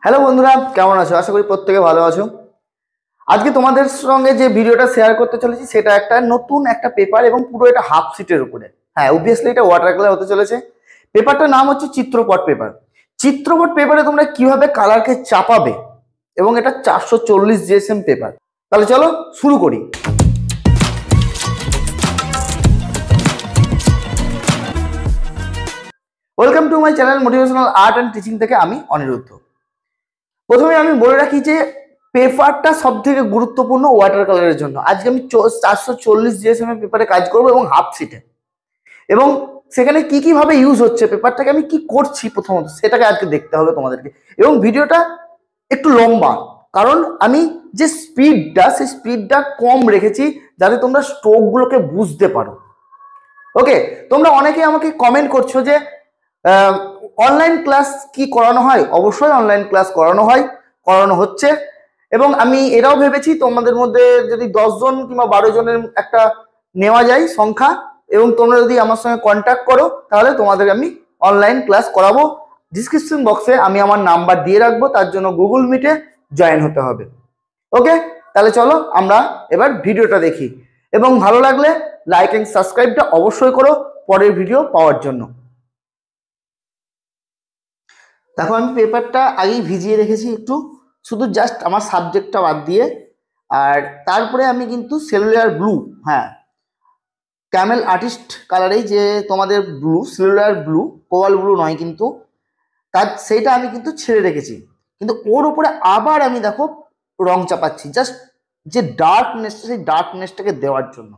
Hello বন্ধুরা, কেমন আছো? আশা করি প্রত্যেকে ভালো আছো। আজকে তোমাদের সঙ্গে যে ভিডিওটা শেয়ার করতে চলেছি সেটা একটা নতুন একটা পেপার এবং পুরো এটা হাফ সিটের উপরে। হ্যাঁ, অবভিয়াসলি এটা ওয়াটার কালার হতে চলেছে। পেপারটার নাম হচ্ছে চিত্রপট পেপার। চিত্রপট পেপারে তোমরা কিভাবে কালারকে চাপাবে এবং এটা 440 জিএসএম পেপার। তাহলে চলো শুরু করি। Welcome to my channel motivational art and teaching থেকে আমি অনিরুদ্ধ। প্রথমে আমি বলে রাখি যে পেপারটা সব থেকে গুরুত্বপূর্ণ ওয়াটার কালারের জন্য। আজকে আমি 440 জিএসএম এর পেপারে কাজ করবো এবং হাফ সিটে, এবং সেখানে কি কি ভাবে ইউজ হচ্ছে পেপারটাকে, আমি কি করছি প্রথমত সেটাকে আজকে দেখতে হবে তোমাদেরকে। এবং ভিডিওটা একটু লম্বা, কারণ আমি যে স্পিডটা সেই স্পিডটা কম রেখেছি যাতে তোমরা স্ট্রোকগুলোকে বুঝতে পারো। ওকে, তোমরা অনেকে আমাকে কমেন্ট করছো যে অনলাইন ক্লাস কি করানো হয়। অবশ্যই অনলাইন ক্লাস করানো হয়, করানো হচ্ছে। এবং আমি এটাও ভেবেছি তোমাদের মধ্যে যদি 10 জন কিংবা 12 জনের একটা নেওয়া যায় সংখ্যা, এবং তোমরা যদি আমার সঙ্গে কন্ট্যাক্ট করো তাহলে তোমাদের আমি অনলাইন ক্লাস করাবো। ডিসক্রিপশন বক্সে আমি আমার নাম্বার দিয়ে রাখবো, তার জন্য গুগল মিটে জয়েন হতে হবে। ওকে, তাহলে চলো আমরা এবার ভিডিওটা দেখি, এবং ভালো লাগলে লাইক এন্ড সাবস্ক্রাইবটা অবশ্যই করো পরের ভিডিও পাওয়ার জন্য। দেখো, আমি পেপারটা আগেই ভিজিয়ে রেখেছি একটু, শুধু জাস্ট আমার সাবজেক্টটা বাদ দিয়ে। আর তারপরে আমি কিন্তু সেলুলার ব্লু, হ্যাঁ ক্যামেল আর্টিস্ট কালারেই যে তোমাদের ব্লু, সেলুলার ব্লু, কোয়াল ব্লু নয় কিন্তু, তার সেইটা আমি কিন্তু ছেড়ে রেখেছি। কিন্তু ওর উপরে আবার আমি দেখো রং চাপাচ্ছি, জাস্ট যে ডার্কনেস, সেই ডার্কনেসটাকে দেওয়ার জন্য।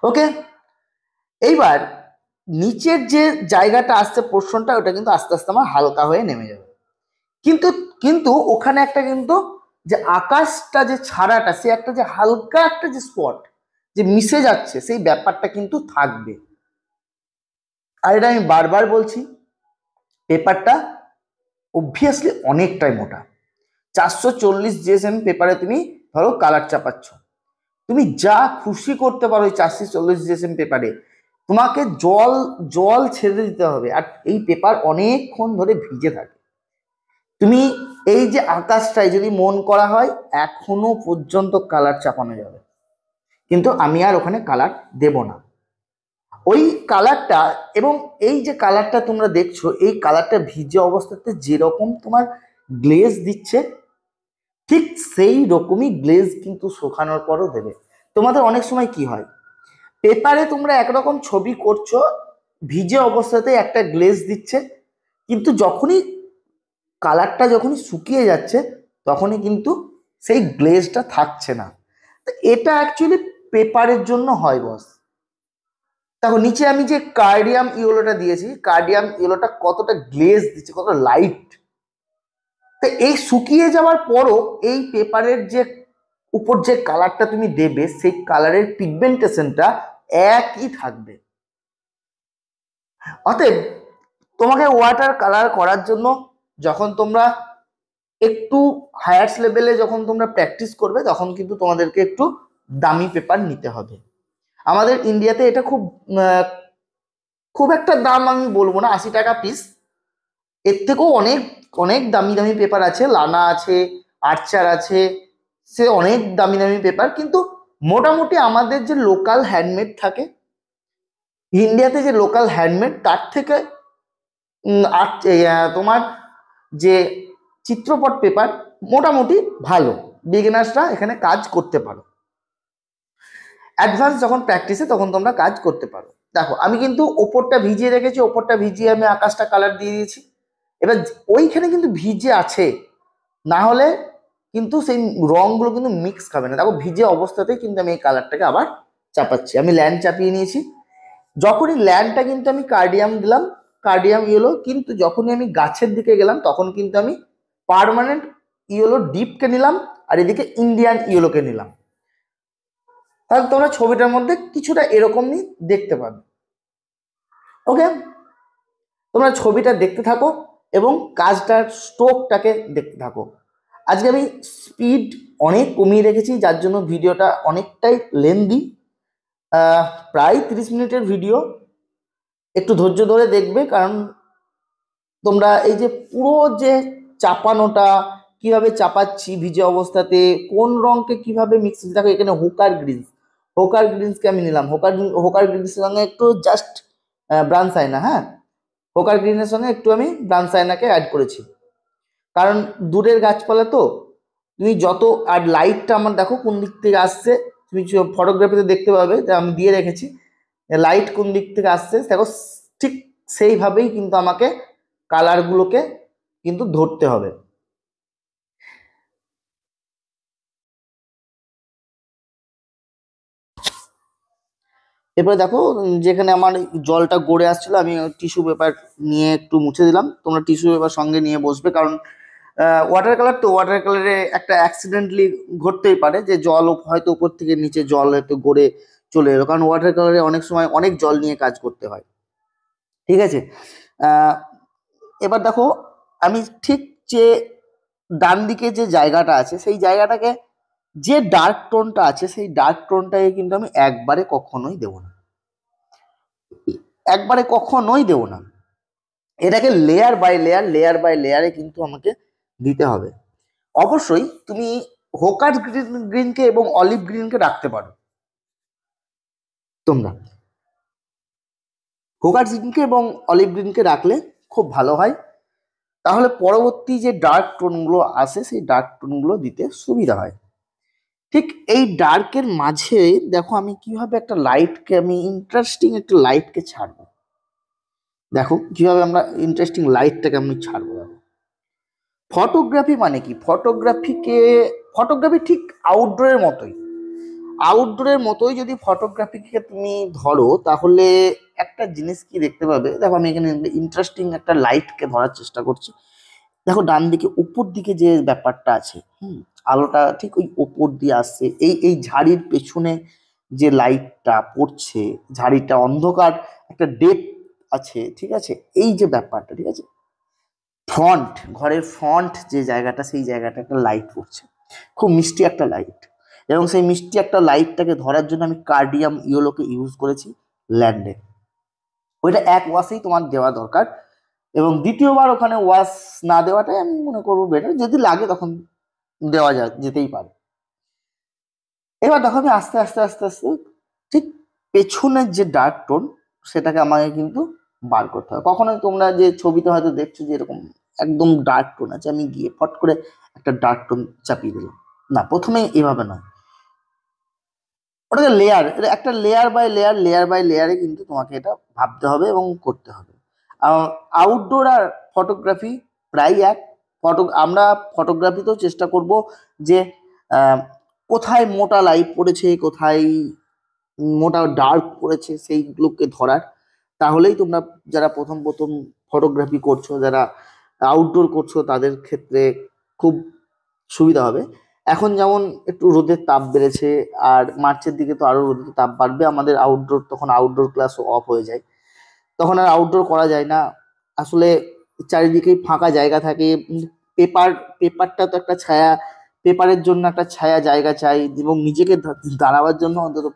ওকে, এইবার নিচের যে জায়গাটা আসছে পোর্শনটা, ওটা কিন্তু আস্তে আস্তে আমার হালকা হয়ে নেমে যাবে। কিন্তু কিন্তু ওখানে একটা কিন্তু যে আকাশটা যে ছাড়াটা, সে একটা যে হালকা একটা যে স্পট যে মিশে যাচ্ছে, সেই ব্যাপারটা কিন্তু থাকবে। আর এটা আমি বারবার বলছি, পেপারটা অবভিয়াসলি অনেকটাই মোটা। 440 জিএসএম পেপারে তুমি ধরো কালার চাপাচ্ছ, তুমি যা খুশি করতে পারো এই 440 জিএসএম পেপারে। তোমাকে জল জল ছেড়ে দিতে হবে, আর এই পেপার অনেকক্ষণ ধরে ভিজে থাকে। তুমি এই যে আকাশটায় যদি মন করা হয় এখনো পর্যন্ত কালার চাপানো যাবে, কিন্তু আমি আর ওখানে কালার দেব না। ওই কালারটা, এবং এই যে কালারটা তোমরা দেখছো, এই কালারটা ভিজে অবস্থাতে যেরকম তোমার গ্লেজ দিচ্ছে, ঠিক সেই রকমই গ্লেজ কিন্তু শুকানোর পরও দেবে। তোমাদের অনেক সময় কি হয়, পেপারে তোমরা একরকম ছবি করছো, ভিজে অবস্থাতে একটা গ্লেজ দিচ্ছে, কিন্তু যখনই কালারটা যখনই শুকিয়ে যাচ্ছে তখনই কিন্তু সেই গ্লেজটা থাকছে না। তো এটা অ্যাকচুয়ালি পেপারের জন্য হয় বস। দেখো নিচে আমি যে কার্ডিয়াম ইয়েলোটা দিয়েছি, কার্ডিয়াম ইয়েলোটা কতটা গ্লেজ দিচ্ছে, কতটা লাইট। তো এই শুকিয়ে যাওয়ার পরও এই পেপারের যে উপর যে কালারটা তুমি দেবে, সেই কালারের পিগমেন্টেশনটা একই থাকবে। অতএব তোমাকে ওয়াটার কালার করার জন্য যখন তোমরা একটু হায়ার্স লেভেলে যখন তোমরা প্র্যাকটিস করবে, তখন কিন্তু তোমাদেরকে একটু দামি পেপার নিতে হবে। আমাদের ইন্ডিয়াতে এটা খুব একটা দাম আমি বলবো না, 80 টাকা পিস। এর থেকেও অনেক অনেক দামি দামি পেপার আছে, লানা আছে, আর্চার আছে, সে অনেক দামি দামি পেপার। কিন্তু মোটামুটি আমাদের যে লোকাল হ্যান্ডমেড থাকে ইন্ডিয়াতে, যে লোকাল হ্যান্ডমেড, তার থেকে তোমার যে চিত্রপট পেপার মোটামুটি ভালো, বিগিনার্সরা এখানে কাজ করতে পারো। অ্যাডভান্স যখন প্র্যাকটিসে তখন তোমরা কাজ করতে পারো। দেখো আমি কিন্তু ওপরটা ভিজিয়ে রেখেছি, ওপরটা ভিজিয়ে আমি আকাশটা কালার দিয়ে দিয়েছি। এবার ওইখানে কিন্তু ভিজে আছে, না হলে কিন্তু সেই রংগুলো কিন্তু মিক্স খাবে না। দেখো ভিজে অবস্থাতেই কিন্তু আমি এই কালারটাকে আবার চাপাচ্ছি, আমি ল্যান্ড চাপিয়ে নিয়েছি। যখনই ল্যান্ডটা কিন্তু আমি কার্ডিয়াম দিলাম, কার্ডিয়াম ইয়েলো, কিন্তু যখনই আমি গাছের দিকে গেলাম তখন কিন্তু আমি পার্মানেন্ট ইয়েলো ডিপকে নিলাম, আর এদিকে ইন্ডিয়ান ইয়েলোকে নিলাম। তাহলে তোমরা ছবিটার মধ্যে কিছুটা এরকমই দেখতে পাবে। ওকে, তোমরা ছবিটা দেখতে থাকো এবং কাজটার স্ট্রোকটাকে দেখতে থাকো। আজকে আমি স্পিড অনেক কমিয়ে রেখেছি, যার জন্য ভিডিওটা অনেকটাই লেন্দি, প্রায় 30 মিনিটের ভিডিও। একটু ধৈর্য ধরে দেখবে, কারণ তোমরা এই যে পুরো যে চাপানোটা, কিভাবে চাপাচ্ছি ভিজে অবস্থাতে, কোন রঙকে কিভাবে মিক্স, দেখো এখানে হোকার গ্রিনসকে আমি নিলাম, হোকার গ্রিনসের সঙ্গে একটু জাস্ট ব্রাউন সাইনা, হ্যাঁ, হোকার গ্রিনের সঙ্গে একটু আমি ব্রাউন সাইনাকে অ্যাড করেছি, কারণ দূরের গাছপালা তো, তুমি যত, আর লাইটটা আমার দেখো কোন দিক থেকে আসছে, তুমি ফটোগ্রাফিতে দেখতে পাবে যে আমি দিয়ে রেখেছি লাইট কোন দিক থেকে আসছে, দেখো ঠিক সেইভাবেই কিন্তু আমাকে কালারগুলোকে কিন্তু ধরতে হবে। এরপরে দেখো যেখানে আমার জলটা গড়ে আসছিল, আমি টিস্যু পেপার নিয়ে একটু মুছে দিলাম, তোমরা টিস্যু পেপার সঙ্গে নিয়ে বসবে, কারণ ওয়াটার কালার তো, ওয়াটার কালারে একটা অ্যাক্সিডেন্টলি ঘটতেই পারে যে জল হয়তো উপর থেকে নিচে জল হয়তো গড়ে চলে এলো, কারণ ওয়াটার কালারে অনেক সময় অনেক জল নিয়ে কাজ করতে হয়, ঠিক আছে। আহ, এবার দেখো আমি ঠিক যে ডান দিকে যে জায়গাটা আছে সেই জায়গাটাকে, যে ডার্ক টোনটা আছে সেই ডার্ক টোনটাকে কিন্তু আমি একবারে কখনোই দেবো না, এটাকে লেয়ার বাই লেয়ারে কিন্তু আমাকে দিতে হবে। অবশ্যই তুমি হোকার গ্রিনকে এবং অলিভ গ্রিনকে রাখতে পারো, তোমরা হোকার গ্রিনকে এবং অলিভ গ্রিনকে রাখলে খুব ভালো হয়, তাহলে পরবর্তী যে ডার্ক টোনগুলো আসে সেই ডার্ক টোনগুলো দিতে সুবিধা হয়। ঠিক এই ডার্কের মাঝে দেখো আমি কিভাবে একটা লাইটকে, আমি ইন্টারেস্টিং একটা লাইটকে ছাড়বো, দেখো কিভাবে আমরা ইন্টারেস্টিং লাইটটাকে আমি ছাড়বো। দেখো ফটোগ্রাফি মানে কি, ফটোগ্রাফি ঠিক আউটডোরের মতোই যদি ফটোগ্রাফিকে তুমি ধরো, তাহলে একটা জিনিস কি দেখতে পাবে, দেখো আমি এখানে ইন্টারেস্টিং একটা লাইটকে ধরার চেষ্টা করছি, দেখো ডান দিকে উপর দিকে যে ব্যাপারটা আছে, আলোটা ঠিক ওই উপর দিয়ে আসছে, এই ঝাড়ির পেছনে যে লাইটটা পড়ছে, ঝাড়িটা অন্ধকার, একটা ডেপ আছে, ঠিক আছে, এই যে ব্যাপারটা, ঠিক আছে, ঘরের ফ্রন্ট যে জায়গাটা, সেই জায়গাটা একটা লাইট পড়ছে, খুব মিষ্টি একটা লাইট, এবং সেই মিষ্টি একটা লাইটটাকে ধরার জন্য আমি কার্ডিয়াম ইয়েলোকে ইউজ করেছি ল্যান্ডে, ওইটা এক ওয়াশেই তোমার দেওয়া দরকার, এবং দ্বিতীয়বার ওখানে ওয়াশ না দেওয়াটাই আমি মনে করবো বেটার, যদি লাগে তখন দেওয়া যেতেই পারে। এবার দেখো আমি আস্তে আস্তে আস্তে আস্তে ঠিক পেছনের যে ডার্ক টোন সেটাকে আমাকে কিন্তু বার করতে হবে। কখনোই তোমরা যে ছবিতে হয়তো দেখছো যে এরকম একদম ডার্ক টোন আছে, আমি গিয়ে ফট করে একটা ডার্ক টোন চাপিয়ে দিলাম, না, প্রথমে এভাবে নয়, ওটাকে একটা লেয়ার বাই লেয়ারে কিন্তু তোমাকে এটা ভাবতে হবে এবং করতে হবে। আউটডোর আর ফটোগ্রাফি প্রায় এক, আমরা ফটোগ্রাফিতেও চেষ্টা করব যে আহ, কোথায় মোটা লাইট পড়েছে, কোথায় মোটা ডার্ক পড়েছে সেইগুলোকে ধরার, তাহলেই তোমরা যারা প্রথম প্রথম ফটোগ্রাফি করছো, যারা আউটডোর করছো, তাদের ক্ষেত্রে খুব সুবিধা হবে। এখন যেমন একটু রোদের তাপ বেড়েছে, আর মার্চের দিকে তো আরো রোদের তাপ বাড়বে, আমাদের তখন আউটডোর ক্লাসও অফ হয়ে যায়, তখন আর আউটডোর করা যায় না, আসলে চারিদিকেই ফাঁকা জায়গা থাকে, পেপার পেপারটা তো একটা ছায়া, পেপারের জন্য একটা ছায়া জায়গা চাই, এবং নিজেকে দাঁড়াবার জন্য অন্তত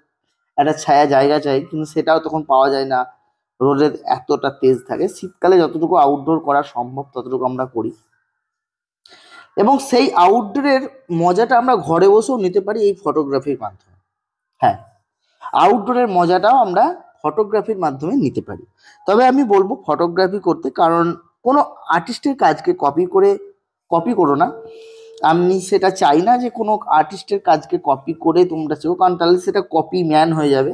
একটা ছায়া জায়গা চাই, কিন্তু সেটাও তখন পাওয়া যায় না, রোদের এতটা তেজ থাকে। শীতকালে যতটুকু আউটডোর করা সম্ভব ততটুকু আমরা করি, এবং সেই আউটডোরের মজাটা আমরা ঘরে বসেও নিতে পারি এই ফটোগ্রাফির মাধ্যমে। হ্যাঁ, আউটডোরের মজাটাও আমরা ফটোগ্রাফির মাধ্যমে নিতে পারি। তবে আমি বলবো ফটোগ্রাফি করতে, কারণ কোনো আর্টিস্টের কাজকে কপি করো না, আমি সেটা চাই না যে কোনো আর্টিস্টের কাজকে কপি করে তোমরা চেও, কারণ তাহলে সেটা কপি ম্যান হয়ে যাবে,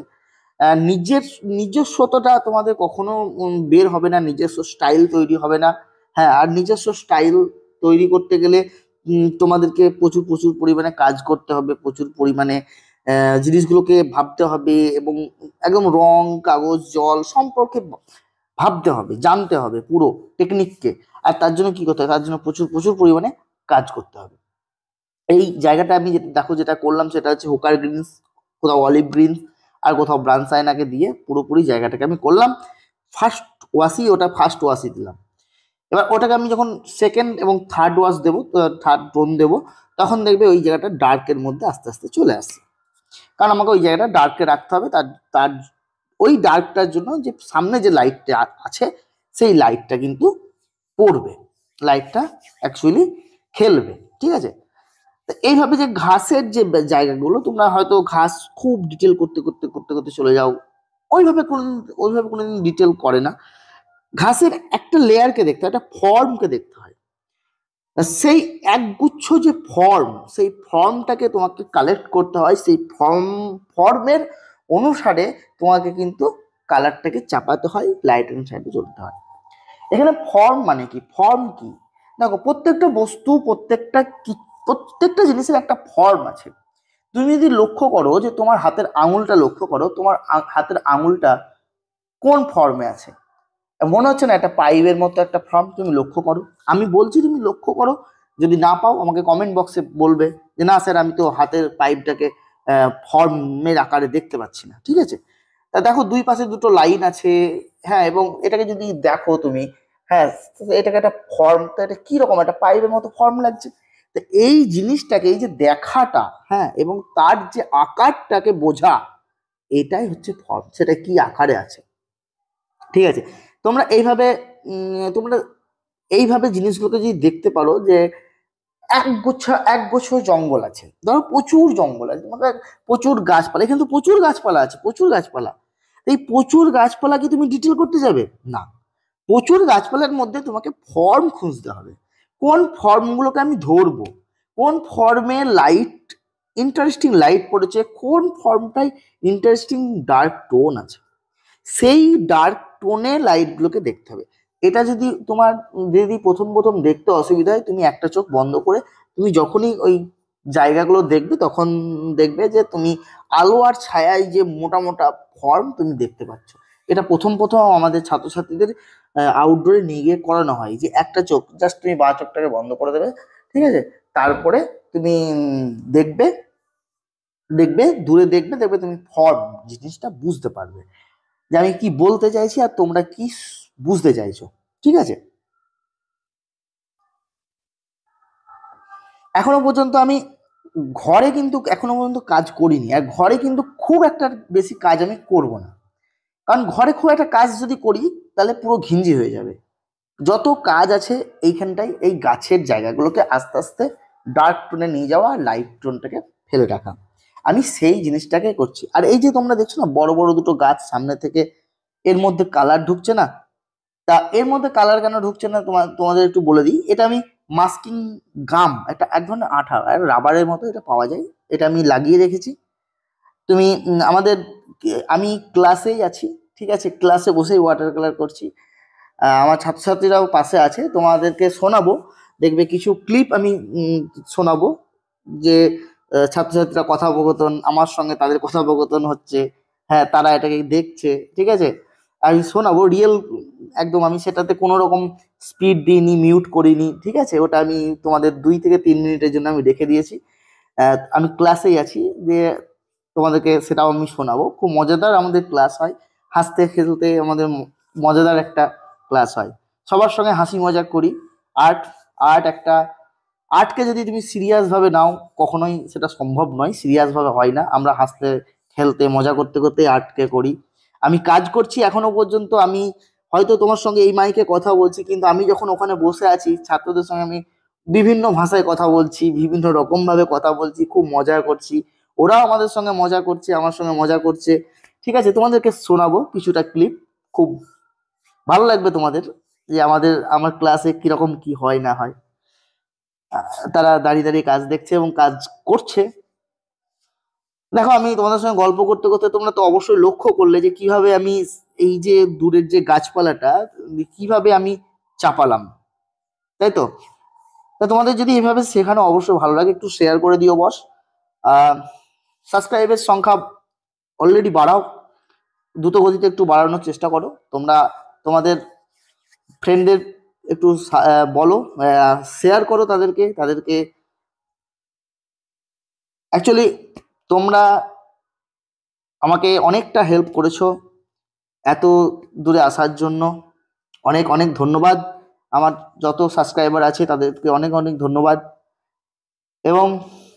নিজস্বতাটা তোমাদের কখনো বের হবে না, নিজস্ব স্টাইল তৈরি হবে না। হ্যাঁ, আর নিজস্ব স্টাইল তৈরি করতে গেলে তোমাদেরকে প্রচুর প্রচুর পরিমাণে কাজ করতে হবে, প্রচুর পরিমাণে জিনিসগুলোকে ভাবতে হবে, এবং একদম রং কাগজ জল সম্পর্কে ভাবতে হবে, জানতে হবে পুরো টেকনিককে, আর তার জন্য কি করতে হবে, তার জন্য প্রচুর প্রচুর পরিমাণে কাজ করতে হবে। এই জায়গাটা আমি দেখো যেটা করলাম সেটা হচ্ছে হোকার গ্রিনস, কোথাও অলিভ গ্রিনস, আর কোথাও ব্রাউন সাইনাকে দিয়ে পুরোপুরি জায়গাটাকে আমি করলাম, ফার্স্ট ওয়াশই দিলাম। এবার ওটাকে আমি যখন সেকেন্ড এবং থার্ড ওয়াশ দেবো, থার্ড টোন দেবো, তখন দেখবে ওই জায়গাটা ডার্কের মধ্যে আস্তে আস্তে চলে আসছে, কারণ আমাকে ওই জায়গাটা ডার্কে রাখতে হবে, তার তার ওই ডার্কটার জন্য যে সামনে যে লাইটটা আছে সেই লাইটটা কিন্তু পড়বে। লাইটটা অ্যাকচুয়ালি খেলবে। ঠিক আছে, তো এইভাবে যে ঘাসের যে জায়গাগুলো, তোমরা হয়তো ঘাস খুব ডিটেল করতে করতে করতে করতে চলে যাও, ওইভাবে কোনোদিন ডিটেল করে না। ঘাসের একটা লেয়ারকে দেখতে হয়, একটা ফর্মকে দেখতে হয়। সেই একগুচ্ছ যে ফর্ম, সেই ফর্মটাকে তোমাকে কালেক্ট করতে হয়, সেই ফর্মের অনুসারে তোমাকে কিন্তু কালারটাকে চাপাতে হয়, লাইট অ্যান্ড সাইডে চলতে হয়। এখানে ফর্ম মানে কি, ফর্ম কি, দেখো প্রত্যেকটা বস্তু, প্রত্যেকটা জিনিসের একটা ফর্ম আছে। তুমি যদি লক্ষ্য করো যে তোমার হাতের আঙুলটা লক্ষ্য করো, তোমার হাতের আঙুলটা কোন ফর্মে আছে, মনে হচ্ছে না একটা পাইপের মতো একটা ফর্ম? তুমি লক্ষ্য করো, আমি বলছি তুমি লক্ষ্য করো, যদি না পাও আমাকে কমেন্ট বক্সে বলবে যে না স্যার আমি তো হাতের পাইপটাকে ফর্মের আকারে দেখতে পাচ্ছি না। ঠিক আছে, তা দেখো দুই পাশে দুটো লাইন আছে, হ্যাঁ, এবং এটাকে যদি দেখো তুমি, হ্যাঁ, এটাকে একটা ফর্ম, তো এটা কিরকম একটা পাইপের মতো ফর্ম লাগছে। তো এই জিনিসটাকে, এই যে দেখাটা, হ্যাঁ, এবং তার যে আকারটাকে বোঝা, এটাই হচ্ছে ফর্ম, সেটা কি আকারে আছে। ঠিক আছে, তোমরা এইভাবে জিনিসগুলোকে যদি দেখতে পারো যে এক গুচ্ছ জঙ্গল আছে, ধরো প্রচুর জঙ্গল আছে, মানে প্রচুর গাছপালা, এখানে তো প্রচুর গাছপালা আছে, প্রচুর গাছপালা। এই প্রচুর গাছপালা কি তুমি ডিটেল করতে যাবে? না, প্রচুর গাছপালার মধ্যে তোমাকে ফর্ম খুঁজতে হবে। কোন ফর্মগুলোকে আমি ধরবো, কোন ফর্মে লাইট, ইন্টারেস্টিং লাইট পড়েছে, কোন ফর্মটাই ইন্টারেস্টিং ডার্ক টোন আছে, সেই ডার্ক টোনে লাইটগুলোকে দেখতে হবে। এটা যদি তোমার, যদি প্রথম প্রথম দেখতে অসুবিধা হয়, তুমি একটা চোখ বন্ধ করে তুমি যখনই ওই জায়গাগুলো দেখবে, তখন দেখবে যে তুমি আলো আর ছায়ায় যে মোটা মোটা ফর্ম তুমি দেখতে পাচ্ছ। এটা প্রথম প্রথম আমাদের ছাত্রছাত্রীদের আউটডোরে নিয়ে গিয়ে করানো হয়, যে একটা চোখ জাস্ট তুমি বাঁ চোখটাকে বন্ধ করে দেবে। ঠিক আছে, তারপরে তুমি দেখবে, দূরে দেখবে, দেখবে তুমি ফর্ম জিনিসটা বুঝতে পারবে যে আমি কি বলতে চাইছি আর তোমরা কি বুঝতে চাইছো। ঠিক আছে, এখনো পর্যন্ত আমি ঘরে কিন্তু এখনো পর্যন্ত কাজ করিনি, আর ঘরে কিন্তু খুব একটা বেশি কাজ আমি করব না, কারণ ঘরে খুব একটা কাজ যদি করি তাহলে পুরো ঘিঞ্জি হয়ে যাবে। যত কাজ আছে এইখানটাই, এই গাছের জায়গাগুলোকে আস্তে আস্তে ডার্ক টোনে নিয়ে যাওয়া আর লাইট টোনটাকে ফেলে রাখা, আমি সেই জিনিসটাকে করছি। আর এই যে তোমরা দেখছো না বড় বড় দুটো গাছ সামনে থেকে, এর মধ্যে কালার ঢুকছে না? তা এর মধ্যে কালার কেন ঢুকছে না তোমাদের একটু বলে দিই। এটা আমি মাস্কিং গাম, একটা এক ধরনের আঠা, রাবারের মতো এটা পাওয়া যায়, এটা আমি লাগিয়ে রেখেছি। তুমি আমি ক্লাসেই আছি, ঠিক আছে, ক্লাসে বসেই ওয়াটার কালার করছি। আমার ছাত্রছাত্রীরাও পাশে আছে, তোমাদেরকে শোনাবো, দেখবে কিছু ক্লিপ আমি শোনাবো, যে ছাত্রছাত্রীরা কথোপকথন, আমার সঙ্গে তাদের কথোপকথন হচ্ছে, হ্যাঁ, তারা এটাকে দেখছে। ঠিক আছে, আমি শোনাবো রিয়েল, একদম আমি সেটাতে কোনো রকম স্পিড দিইনি, মিউট করিনি। ঠিক আছে, ওটা আমি তোমাদের 2 থেকে 3 মিনিটের জন্য আমি রেখে দিয়েছি। আমি ক্লাসেই আছি, যে তোমাদেরকে সেটাও আমি শোনাবো। খুব মজাদার আমাদের ক্লাস হয়, হাসতে খেলতে আমাদের মজাদার একটা ক্লাস হয়, সবার সঙ্গে হাসি মজা করি। আর্ট আর্ট একটা আর্টকে যদি তুমি সিরিয়াস ভাবে নাও, কখনোই সেটা সম্ভব নয়, সিরিয়াস ভাবে হয় না, আমরা হাসতে খেলতে মজা করতে করতে আর্টকে করি। আমি কাজ করছি এখনো পর্যন্ত, আমি হয়তো তোমার সঙ্গে এই মাইকে কথা বলছি, কিন্তু আমি যখন ওখানে বসে আছি ছাত্রদের সঙ্গে, আমি বিভিন্ন ভাষায় কথা বলছি, বিভিন্ন রকম ভাবে কথা বলছি, খুব মজা করছি, ওরাও আমাদের সঙ্গে মজা করছে, আমার সঙ্গে মজা করছে। ঠিক আছে, তোমাদেরকে শোনাবো কিছুটা ক্লিপ, খুব ভালো লাগবে তোমাদের, যে আমার ক্লাসে কিরকম কি হয় না হয়। তারা দাঁড়িয়ে দাঁড়িয়ে কাজ দেখছে এবং কাজ করছে। দেখো, আমি তোমাদের সঙ্গে গল্প করতে করতে তোমরা তো অবশ্যই লক্ষ্য করলে যে কিভাবে আমি এই যে দূরের যে গাছপালাটা কিভাবে আমি চাপালাম, তাই তো? তা তোমাদের যদি এভাবে শেখানো অবশ্যই ভালো লাগে, একটু শেয়ার করে দিও বস। আহ সাবস্ক্রাইবের সংখ্যা অলরেডি বাড়াও, দ্রুত গতিতে একটু বাড়ানোর চেষ্টা করো তোমরা, তোমাদের ফ্রেন্ডদের একটু বলো, শেয়ার করো তাদেরকে অ্যাকচুয়ালি তোমরা আমাকে অনেকটা হেল্প করেছো এত দূরে আসার জন্য, অনেক অনেক ধন্যবাদ। আমার যত সাবস্ক্রাইবার আছে তাদেরকে অনেক অনেক ধন্যবাদ, এবং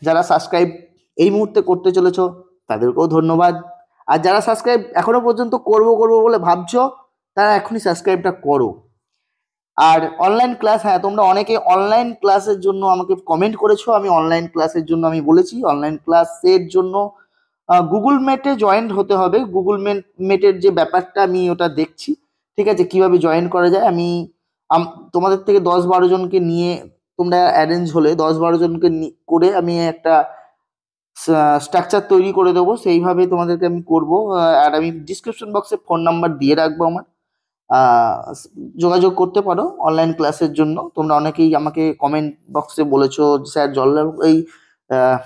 যারা সাবস্ক্রাইব এই মুহূর্তে করতে চলেছো তাদেরকেও ধন্যবাদ। আর যারা সাবস্ক্রাইব এখনো পর্যন্ত করবো করবো বলে ভাবছো, তারা এখনই সাবস্ক্রাইবটা করো। আর অনলাইন ক্লাস, হ্যাঁ তোমরা অনেকে অনলাইন ক্লাসের জন্য আমাকে কমেন্ট করেছো। আমি অনলাইন ক্লাসের জন্য আমি বলেছি অনলাইন ক্লাসের জন্য গুগল মিটে জয়েন হতে হবে। গুগল মিটের যে ব্যাপারটা আমি ওটা দেখছি, ঠিক আছে, কিভাবে জয়েন করা যায়। আমি তোমাদের থেকে 10-12 জনকে নিয়ে, তোমরা অ্যারেঞ্জ হলে 10-12 জনকে করে আমি একটা স্ট্রাকচার তৈরি করে দেবো, সেইভাবে তোমাদেরকে আমি করব। আর আমি ডিসক্রিপশন বক্সে ফোন নাম্বার দিয়ে রাখবো আমার, যোগাযোগ করতে পারো অনলাইন ক্লাসের জন্য। তোমরা অনেকেই আমাকে কমেন্ট বক্সে বলেছো স্যার আহ,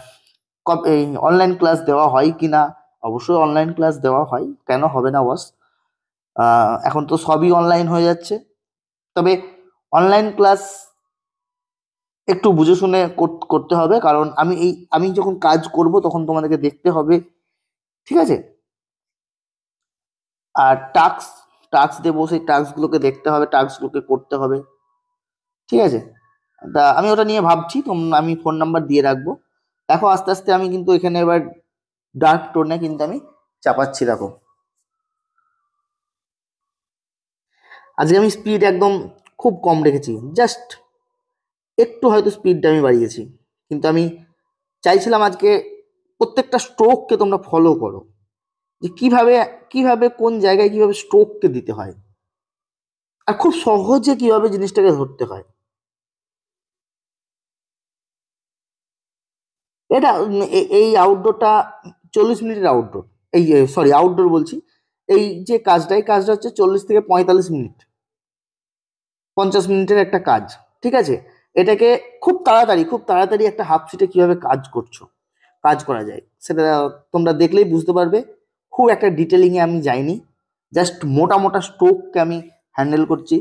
এই অনলাইন ক্লাস দেওয়া হয় কিনা। অবশ্যই অনলাইন ক্লাস দেওয়া হয়, কেন হবে না বস। এখন তো সবই অনলাইন হয়ে যাচ্ছে, তবে অনলাইন ক্লাস একটু বুঝে শুনে করতে হবে, কারণ আমি যখন কাজ করব তখন তোমাদেরকে দেখতে হবে, ঠিক আছে। আর টাস্ক টাস্ক দেবো, সেই টাস্কগুলোকে দেখতে হবে, টাস্কগুলোকে করতে হবে, ঠিক আছে। তা আমি ওটা নিয়ে ভাবছি, আমি ফোন নাম্বার দিয়ে রাখবো। দেখো আস্তে আস্তে আমি কিন্তু এখানে এবার ডার্ক টোনে কিন্তু আমি চাপাচ্ছি। দেখো আজকে আমি স্পিড একদম খুব কম রেখেছি, জাস্ট একটু হয়তো স্পিডটা আমি বাড়িয়েছি, কিন্তু আমি চাইছিলাম আজকে প্রত্যেকটা স্ট্রোককে তোমরা ফলো করো, যে কিভাবে কিভাবে কোন জায়গায় কিভাবে স্ট্রোককে দিতে হয়, আর খুব সহজে কিভাবে জিনিসটাকে ধরতে হয়। এটা এই আউটডোরটা 40 মিনিটের আউটডোর। এই সরি, আউটডোর বলছি। এই যে কাজটা, এই কাজটা হচ্ছে 40 থেকে 45 মিনিট, 50 মিনিটের একটা কাজ, ঠিক আছে। এটাকে খুব তাড়াতাড়ি একটা হাফ সিটে কিভাবে কাজ করা যায় সেটা তোমরা দেখলেই বুঝতে পারবে। খুব একটা ডিটেলিং এ আমি যাইনি, জাস্ট মোটা মোটা স্ট্রোককে আমি হ্যান্ডেল করছি।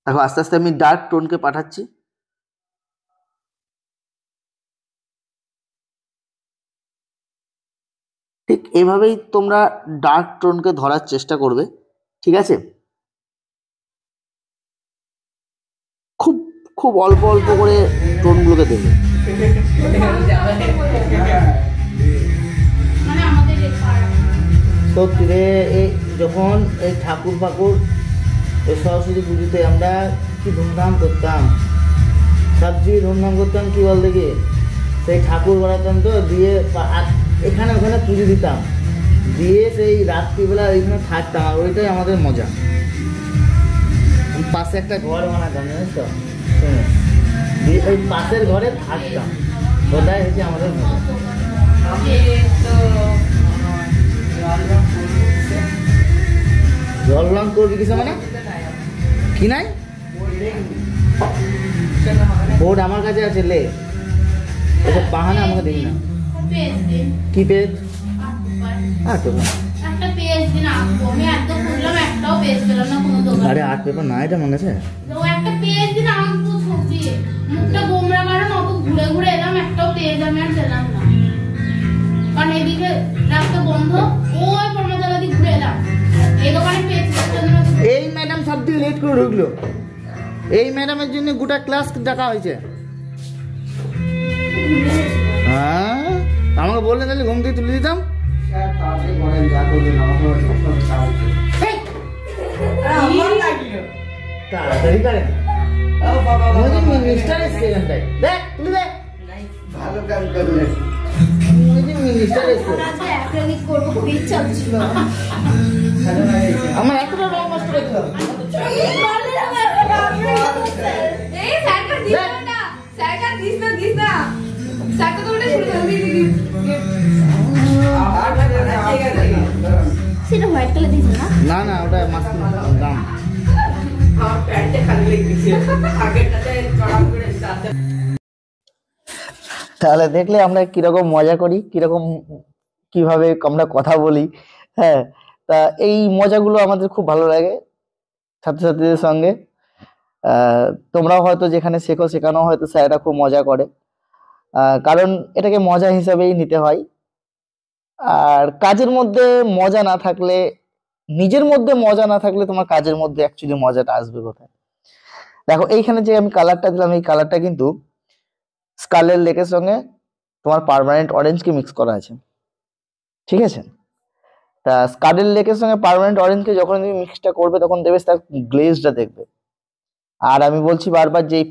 দেখো আস্তে আস্তে আমি ডার্ক টোনকে পাঠাচ্ছি। ঠিক এভাবেই তোমরা ডার্ক টোনকে ধরার চেষ্টা করবে, ঠিক আছে। খুব খুব অল্প অল্প করে টোনগুলোকে দেবে। সত্যি রে, এই যখন এই ঠাকুর ফাকুর, এই সরস্বতী পুজোতে আমরা কি ধুমধাম করতাম, সবচেয়ে ধুমধাম করতাম কি বল দেখি, সেই ঠাকুর বানাতাম তো, দিয়ে আর এখানে ওখানে পুজো দিতাম, দিয়ে সেই রাত্রিবেলা ওইখানে থাকতাম, আর ওইটাই আমাদের মজা। পাশে একটা ঘর বানাতাম জানিস তো, শুনে, দিয়ে ওই পাশের ঘরে থাকতাম, ওটাই হচ্ছে আমাদের মজা। জল রং করবি কিছু মানে কি নাই, বোর্ড আমার কাছে আছে, লে ওসব বাহানা আমাকে দিবি না। কি পেজ? আরে আর্ট পেপার না, এটা মনে আছে? এই ম্যাডাম সব থেকে লেট করে ঢুকলো, এই ম্যাডামের জন্য গোটা ক্লাস ডাকা হয়েছে। হ্যাঁ আমাকে বললেন তাহলে ঘুম থেকে তুলে দিতাম। তাড়াতাড়ি করে মিনিস্টার এসছে এখানটায়, দেখ তুলে দেখ, ভালো কাজ করলে মিনিস্টার এসছে। আমার এতটা রং নষ্ট করে দিলাম। না না ওটা মাস্ক দাম। তাহলে দেখলে আমরা কিরকম মজা করি, কিরকম কিভাবে আমরা কথা বলি। হ্যাঁ, তা এই মজাগুলো আমাদের খুব ভালো লাগে ছাত্রছাত্রীদের সঙ্গে। তোমরাও হয়তো যেখানে শেখো সেখানেও হয়তো স্যারেরা খুব মজা করে, কারণ এটাকে মজা হিসাবেই নিতে হয়। আর কাজের মধ্যে মজা না থাকলে, নিজের মধ্যে মজা না থাকলে তোমার কাজের মধ্যে অ্যাকচুয়ালি মজাটা আসবে কোথায়? দেখো এইখানে যে আমি কালারটা দিলাম, এই কালারটা কিন্তু স্কালের লেকের সঙ্গে তোমার পার্মানেন্ট অরেঞ্জকে মিক্স করা আছে। ঠিক আছে। তা স্কাডেল লেকের সঙ্গে পার্মানেন্ট অরেঞ্জকে যখন তুমি মিক্সটা করবে তখন দেবে তার গ্লেজটা দেখবে। আর আমি বলছি বারবার যে এই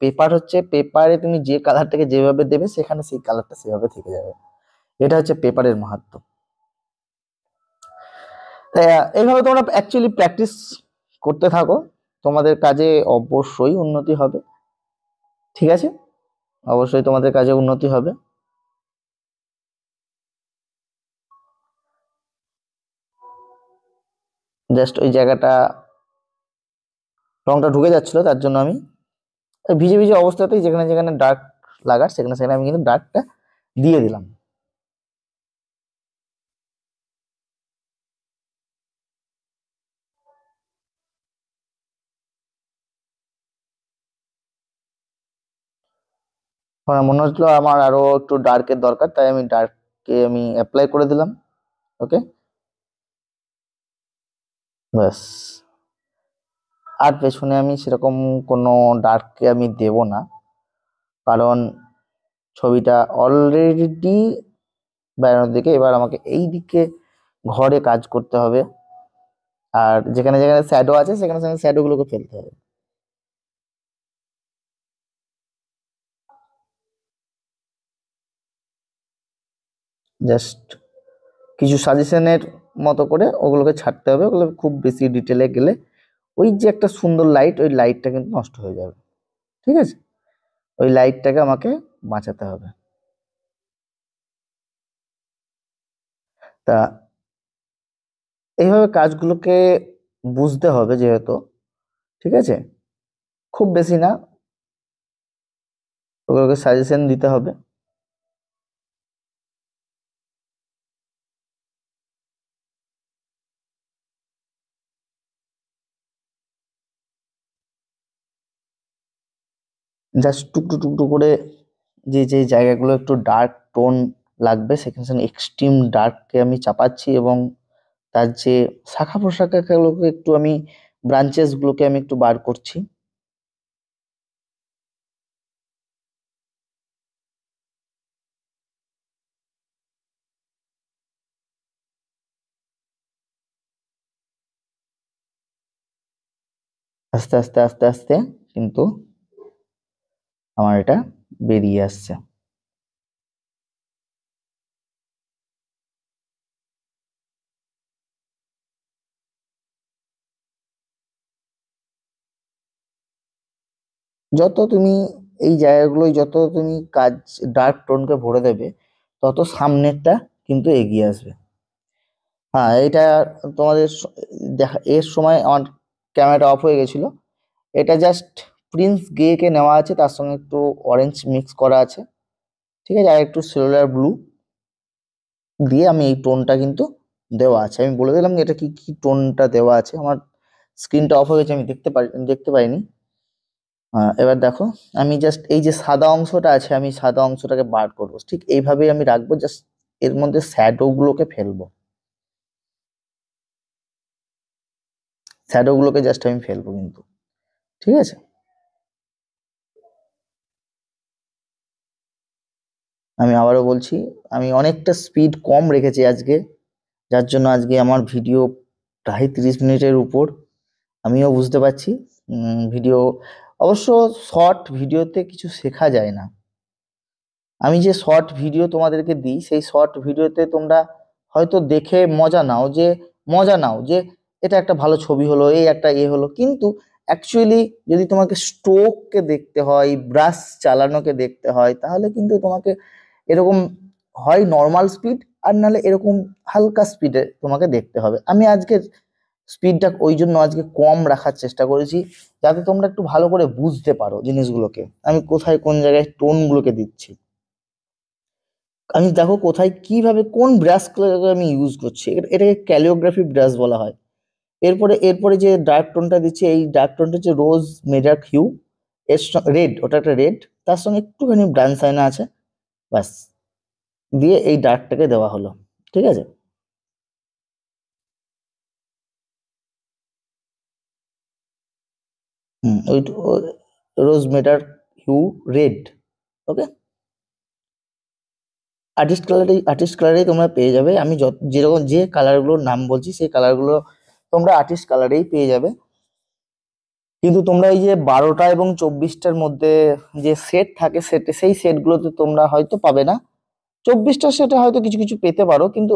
পেপার হচ্ছে, পেপারে তুমি যে কালারটাকে যেভাবে দেবে সেখানে সেই কালারটা সেভাবে থেকে যাবে। এটা হচ্ছে পেপারের মাহাত্ম্য। তাই এইভাবে তোমরা অ্যাকচুয়ালি প্র্যাকটিস করতে থাকো, তোমাদের কাজে অবশ্যই উন্নতি হবে। ঠিক আছে, অবশ্যই তোমাদের কাজে উন্নতি হবে। জাস্ট ওই জায়গাটা রংটা ঢুকে যাচ্ছিল, তার জন্য আমি ভিজে ভিজে অবস্থাতেই যেখানে যেখানে ডার্ক লাগার সেখানে সেখানে আমি কিন্তু ডার্কটা দিয়ে দিলাম। আমার মনে হচ্ছিল আমার আরো একটু ডার্কের দরকার, তাই আমি ডার্ককে আমি অ্যাপ্লাই করে দিলাম। ওকে, ব্যাস। আর পেছনে আমি সেরকম কোনো ডার্ককে আমি দেব না, কারণ ছবিটা অলরেডি বেড়ানোর দিকে, এবার আমাকে এই দিকে ঘরে কাজ করতে হবে। আর যেখানে যেখানে শ্যাডো আছে সেখানে সেখানে শ্যাডো গুলোকে ফেলতে হবে। জাস্ট কিছু সাজেশনের মতো করে ওগুলোকে ছাড়তে হবে, ওগুলো খুব বেশি ডিটেলে গেলে ওই যে একটা সুন্দর লাইট, ওই লাইটটা কিন্তু নষ্ট হয়ে যাবে। ঠিক আছে, ওই লাইটটাকে আমাকে বাঁচাতে হবে। তা এইভাবে কাজগুলোকে বুঝতে হবে যেহেতু, ঠিক আছে, খুব বেশি না, ওগুলোকে সাজেশন দিতে হবে। জাস্ট টুকটু টুকটু করে যে যে জায়গাগুলো একটু ডার্ক টোন লাগবে সেখানে সেখানে এক্সট্রিম ডার্ককে আমি চাপাচ্ছি, এবং তার যে শাখা প্রশাখাগুলোকে একটু আমি ব্রাঞ্চেস গুলোকে আমি একটু বার করছি। আস্তে আস্তে আস্তে আস্তে কিন্তু আমার এটা বেরিয়ে আসছে। যত তুমি এই জায়গাগুলোয় যত তুমি কাজ ডার্ক টোনকে ভরে দেবে, তত সামনেরটা কিন্তু এগিয়ে আসবে। হ্যাঁ, এটা তোমাদের দেখা এর সময় আমার ক্যামেরাটা অফ হয়ে গেছিল। এটা জাস্ট প্রিন্স গে কে নেওয়া আছে, তার সঙ্গে একটু অরেঞ্জ মিক্স করা আছে। ঠিক আছে, আর একটু সেলুলার ব্লু দিয়ে আমি এই টোনটা কিন্তু দেওয়া আছে। আমি বলে দিলাম যে এটা কি কি টোনটা দেওয়া আছে। আমার স্ক্রিনটা অফ হয়ে গেছে, আমি দেখতে পাইনি। এবার দেখো, আমি জাস্ট এই যে সাদা অংশটা আছে, আমি সাদা অংশটাকে বার করবো, ঠিক এইভাবেই আমি রাখবো। জাস্ট এর মধ্যে শ্যাডো গুলোকে ফেলবো, শ্যাডো গুলোকে জাস্ট আমি ফেলবো কিন্তু। ঠিক আছে, আমি আবারও বলছি, আমি অনেকটা স্পিড কম রেখেছি আজকে, যার জন্য আজকে আমার ভিডিও প্রায় 30 মিনিটের উপর। আমিও বুঝতে পারছি ভিডিও, অবশ্য শর্ট ভিডিওতে কিছু শেখা যায় না। আমি যে শর্ট ভিডিও তোমাদেরকে দিই, সেই শর্ট ভিডিওতে তোমরা হয়তো দেখে মজা নাও যে এটা একটা ভালো ছবি হলো, এই একটা হলো, কিন্তু অ্যাকচুয়ালি যদি তোমাকে স্ট্রোককে দেখতে হয়, ব্রাশ চালানোকে দেখতে হয়, তাহলে কিন্তু তোমাকে এরকম হয় নর্মাল স্পিড, আর নাহলে এরকম হালকা স্পিডে তোমাকে দেখতে হবে। আমি আজকে স্পিডটা ওই জন্য আজকে কম রাখার চেষ্টা করেছি, যাতে তোমরা একটু ভালো করে বুঝতে পারো জিনিসগুলোকে, আমি কোথায় কোন জায়গায় টোনগুলোকে দিচ্ছি। আমি দেখো কোথায় কিভাবে কোন ব্রাশ আমি ইউজ করছি, এটাকে ক্যালিওগ্রাফি ব্রাশ বলা হয়। এরপরে এরপরে যে ডার্ক টোনটা দিচ্ছি, এই ডার্ক টোনটা হচ্ছে রোজ মেডার্ক হিউ, এর রেড, ওটা একটা রেড, তার সঙ্গে একটুখানি ব্রাউন সাইনা আছে, ব্যাস, দিয়ে এই ডার্কটাকে দেওয়া হলো। ঠিক আছে, ওই রোজ মেডার্ক হিউ রেড। ওকে, আর্টিস্ট কালারেই তোমরা পেয়ে যাবে। আমি যেরকম যে কালারগুলোর নাম বলছি সেই কালারগুলো তোমরা আর্টিস্ট কালারেই পেয়ে যাবে। কিন্তু তোমরা এই যে 12টা এবং 24টার মধ্যে যে সেট থাকে সেই সেটগুলোতে তোমরা হয়তো পাবে না। 24টা সেটে হয়তো কিছু কিছু পেতে পারো, কিন্তু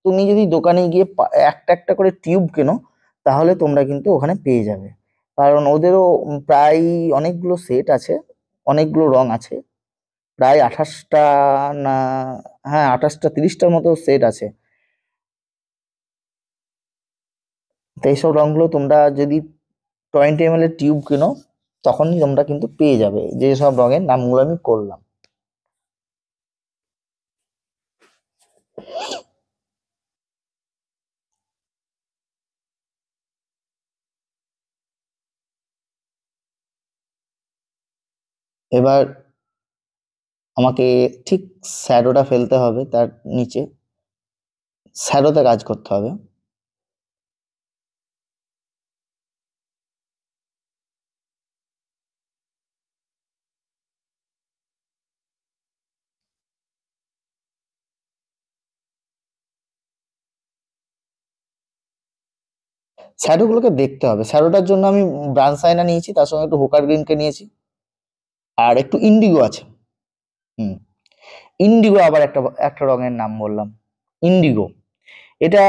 তুমি যদি দোকানে গিয়ে একটা একটা করে টিউব কেনো তাহলে তোমরা কিন্তু ওখানে পেয়ে যাবে। কারণ ওদেরও প্রায় অনেকগুলো সেট আছে, অনেকগুলো রং আছে, প্রায় 28টা, না হ্যাঁ 28টা 30টার মতো সেট আছে। তো এইসব রঙগুলো তোমরা যদি 20 ml এর টিউব কেনো তখনই তোমরা কিন্তু পেয়ে যাবে যে সব রঙের নামগুলো আমি করলাম। এবার আমাকে ঠিক শ্যাডোটা ফেলতে হবে, তার নিচে শ্যাডোতে কাজ করতে হবে। শ্যাডো গুলোকে দেখতে হবে। শ্যাডোটার জন্য আমি ব্রাউন সাইনা নিয়েছি, তার সঙ্গে একটু হোকার গ্রিনকে নিয়েছি, আর একটু ইন্ডিগো আছে। হুম, ইন্ডিগো আবার একটা একটা রঙের নাম বললাম, ইন্ডিগো। এটা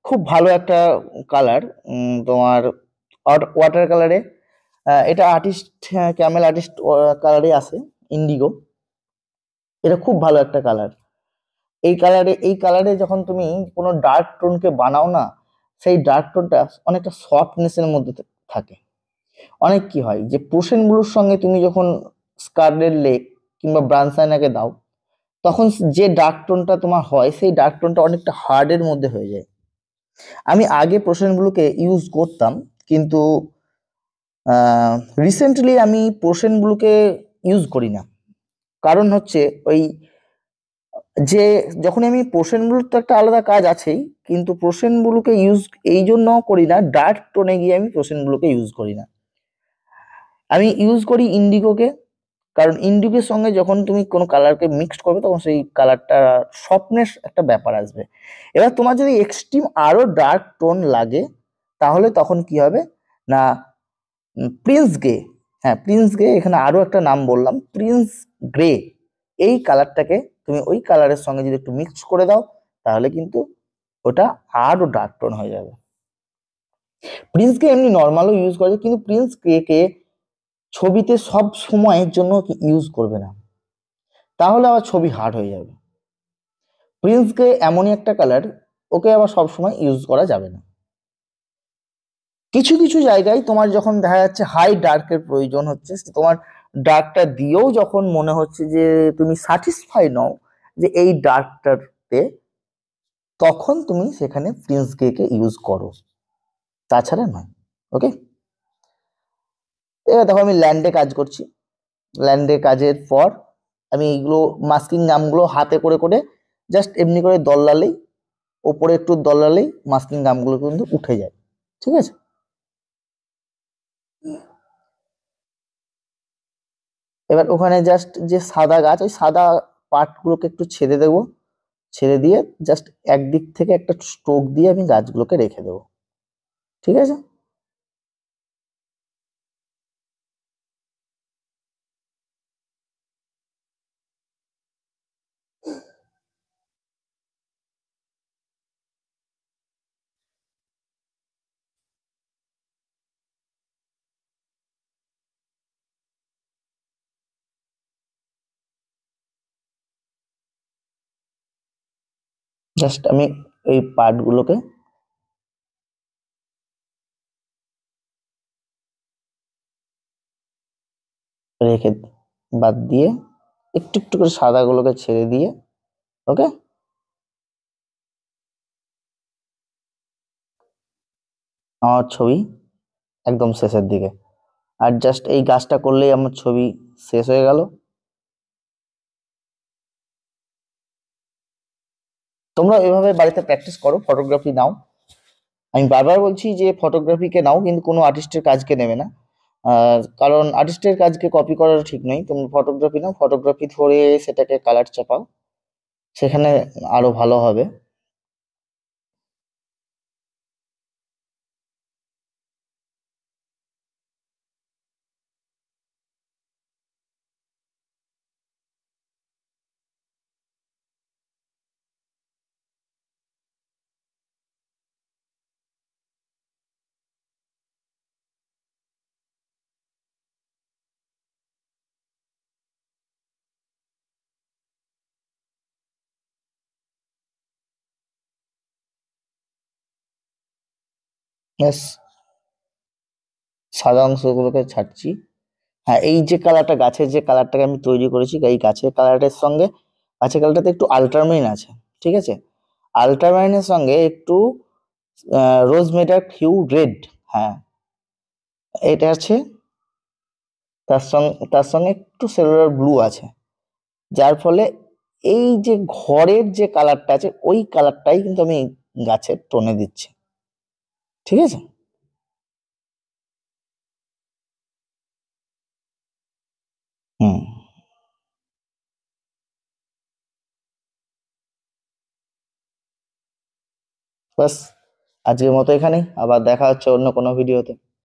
খুব ভালো একটা কালার, তোমার ওয়াটার কালারে। এটা আর্টিস্ট, ক্যামেল আর্টিস্ট কালারে আসে ইন্ডিগো। এটা খুব ভালো একটা কালার। এই কালারে যখন তুমি কোনো ডার্ক টোনকে বানাও না, সেই ডার্ক টোনটা অনেকটা সফটনেসের মধ্যে থাকে। অনেক কি হয় যে পোর্শন ব্লুর সঙ্গে তুমি যখন স্কারলেট লেক কিংবা ব্রাউনসাইনাকে দাও, তখন যে ডার্ক টোনটা তোমার হয় সেই ডার্ক টোনটা অনেকটা হার্ডের মধ্যে হয়ে যায়। আমি আগে পোর্শন ব্লুকে ইউজ করতাম, কিন্তু রিসেন্টলি আমি পোর্শন ব্লুকে ইউজ করি না। কারণ হচ্ছে ওই যে যখন আমি পোর্শন ব্লুর তো একটা আলাদা কাজ আছেই, কিন্তু পোর্শন ব্লুকে ইউজ এই জন্য করি না, ডার্ক টোনে গিয়ে আমি পোর্শন ব্লুকে ইউজ করি না। আমি ইউজ করি ইন্ডিগোকে। কারণ ইন্ডিগোর সঙ্গে যখন তুমি কোনো কালারকে মিক্সড করবে তখন সেই কালারটা সফটনেস একটা ব্যাপার আসবে। এবার তোমার যদি এক্সট্রিম আরো ডার্ক টোন লাগে তাহলে তখন কি হবে না, প্রিন্স গ্রে, হ্যাঁ প্রিন্স গ্রে, এখানে আরো একটা নাম বললাম প্রিন্স গ্রে, এই কালারটাকে তুমি ওই কালারের সঙ্গে যদি একটু মিক্স করে দাও তাহলে কিন্তু ওটা আরো ডার্ক টোন হয়ে যাবে। প্রিন্স গ্রে এমনি নর্মালও ইউজ করা যায়, কিন্তু প্রিন্স গ্রে কে ছবিতে সব সময়ের জন্য ইউজ করবে না, তাহলে আবার ছবি হার্ড হয়ে যাবে। প্রিন্স গ্রে এমনই একটা কালার, ওকে আবার সব সময় ইউজ করা যাবে না। কিছু কিছু জায়গায় তোমার যখন দেখা যাচ্ছে হাই ডার্কের প্রয়োজন হচ্ছে, তোমার ডার্কটা দিয়েও যখন মনে হচ্ছে যে তুমি স্যাটিসফাই নও যে এই ডার্কটাতে, তখন তুমি সেখানে প্রিন্স গ্রে কে ইউজ করো, তাছাড়া নয়। ওকে, এবার দেখো আমি ল্যান্ডে কাজ করছি। ল্যান্ডে কাজের পর আমি এইগুলো মাস্কিং নামগুলো হাতে করে করে জাস্ট এমনি করে দল্লালেই, ওপরে একটু দল্লালেই মাস্কিং নামগুলো কিন্তু উঠে যায়। ঠিক আছে, এবার ওখানে জাস্ট যে সাদা গাছ, ওই সাদা পার্টগুলোকে একটু ছেড়ে দেবো, ছেড়ে দিয়ে জাস্ট একদিক থেকে একটা স্ট্রোক দিয়ে আমি গাছগুলোকে রেখে দেবো। ঠিক আছে, জাস্ট আমি এই পার্টগুলোকে রেখে বাদ দিয়ে একটু একটু করে সাদাগুলোকে ছেড়ে দিয়ে, ওকে, আমার ছবি একদম শেষের দিকে। আর জাস্ট এই গাছটা করলেই আমার ছবি শেষ হয়ে গেল। তোমরা এভাবে বাড়িতে প্র্যাকটিস করো, ফটোগ্রাফি নাও। আমি বারবার বলছি যে ফটোগ্রাফিকে নাও, কিন্তু কোনো আর্টিস্টের কাজকে নেবে না। কারণ আর্টিস্টের কাজকে কপি করাটা ঠিক নয়। তুমি ফটোগ্রাফি নাও, ফটোগ্রাফি ধরে সেটাকে কালার চাপাও, সেখানে আরো ভালো হবে। ব্যাস সাদা অংশগুলোকে ছাড়ছি। হ্যাঁ, এই যে কালারটা, গাছের যে কালারটাকে আমি তৈরি করেছি, এই গাছের কালারের সঙ্গে, গাছের কালারটাতে একটু আল্ট্রামাইন আছে, ঠিক আছে? আল্ট্রামাইনের সঙ্গে একটু রোজ মেটার হিউ রেড, হ্যাঁ এটা আছে। তার সঙ্গে একটু সেলুলার ব্লু আছে, যার ফলে এই যে ঘরের যে কালারটা আছে ওই কালারটাই কিন্তু আমি গাছের টোনে দিচ্ছি, ঠিক আছে? হুম। বাস আজকের মতো এখানেই, আবার দেখা হচ্ছে অন্য কোনো ভিডিওতে।